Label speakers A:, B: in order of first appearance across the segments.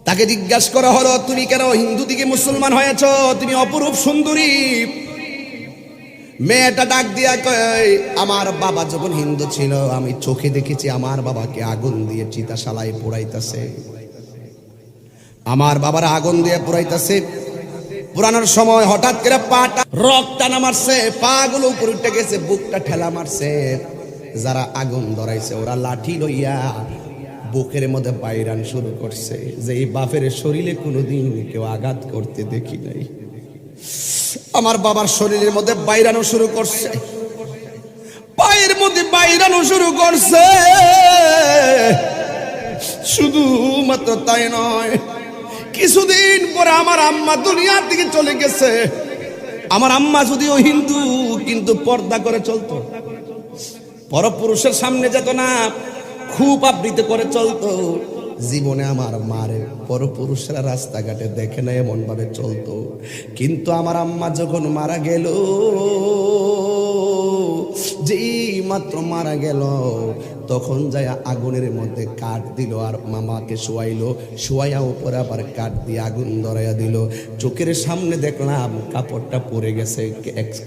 A: তাকে জিজ্ঞাসা করা হলো, তুমি কেন হিন্দু থেকে মুসলমান হয়েছ? তুমি অপরূপ সুন্দরী। মেয়েটা ডাক দিয়া কয়, আমার বাবা যখন হিন্দু ছিল আমি চোখে দেখেছি আমার বাবাকে আগুন দিয়ে চিতাশালায় পোড়াইতেছে। আমার বাবার আগুন দিয়ে পোড়াইতেছে, পুরানোর সময় হঠাৎ করে পাটা রক টানা মারছে, পা গুলো উপরে উঠে গেছে, বুকটা ঠেলা মারছে। যারা আগুন ধরাইছে ওরা লাঠি লইয়া বুকের মধ্যে বাইরান শুরু করছে, যে এই বাপের শরীরে কোনোদিন কেউ আঘাত করতে দেখি নাই। আমার বাবার শরীরের মধ্যে বাইরানো শুরু করছে, পায়ের মধ্যে বাইরানো শুরু করছে। শুধু মাত্র তাই নয়, কিছুদিন পরে আমার আম্মা দুনিয়ার দিকে চলে গেছে। আমার আম্মা যদিও হিন্দু কিন্তু পর্দা করে চলতো, পরপুরুষের সামনে যেত না, খুব আবৃত্তি করে চলতো। জীবনে আমার মারে পরপুরুষরা রাস্তাঘাটে দেখে না এমন ভাবে চলতো। কিন্তু আমার আম্মা যখন মারা গেল, যেই মাত্র মারা গেল তখন যায় আগুনের মধ্যে কাঠ দিল আর মামাকে শোয়াইলো, শোয়াইয়া উপরে আবার কাঠ দিয়ে আগুন ধরাইয়া দিল। চোখের সামনে দেখলাম কাপড়টা পরে গেছে,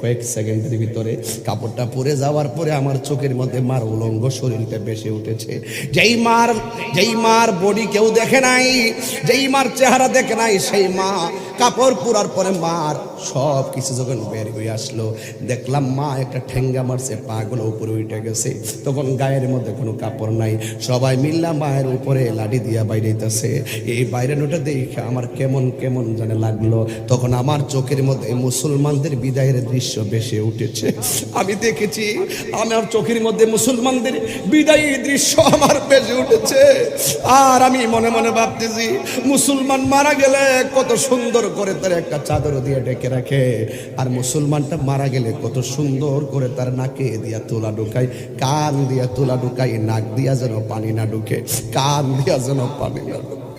A: কয়েক সেকেন্ডের ভিতরে কাপড়টা পরে যাওয়ার পরে আমার চোখের মধ্যে মার উলঙ্গ শরীরটা বেশি উঠেছে। যেই মার বডি কেউ দেখে নাই, যেই মার চেহারা দেখে নাই, সেই মা কাপড় পুরার পরে মার সব কিছু যখন বের হয়ে আসলো, দেখলাম মা একটা ঠেঙ্গা মারছে, পা গুলো উপরে উঠে গেছে। তখন গায়ের মধ্যে কোনো কাপড় নাই, সবাই মিল্লা মায়ের উপরে লাঠি দিয়া বাইরেছে। এই বাইরানোটা দেখে আমার কেমন কেমন জানে লাগলো। তখন আমার চোখের মধ্যে মুসলমানদের বিদায়ের দৃশ্য ভেসে উঠেছে। আমি দেখেছি আমার চোখের মধ্যে মুসলমানদের বিদায়ের দৃশ্য আমার ভেসে উঠেছে। আর আমি মনে মনে ভাবতেছি, মুসলমান মারা গেলে কত সুন্দর করে তার একটা চাদর দিয়ে ডেকে রাখে, আর মুসলমানটা মারা গেলে কত সুন্দর করে তার নাকে দিয়া তোলা ঢুকায়, কান দিয়া তোলা ঢুকাই, নাক দিয়া যেন পানি না ঢুকে, কান দিয়া যেন পানি না ঢুকে।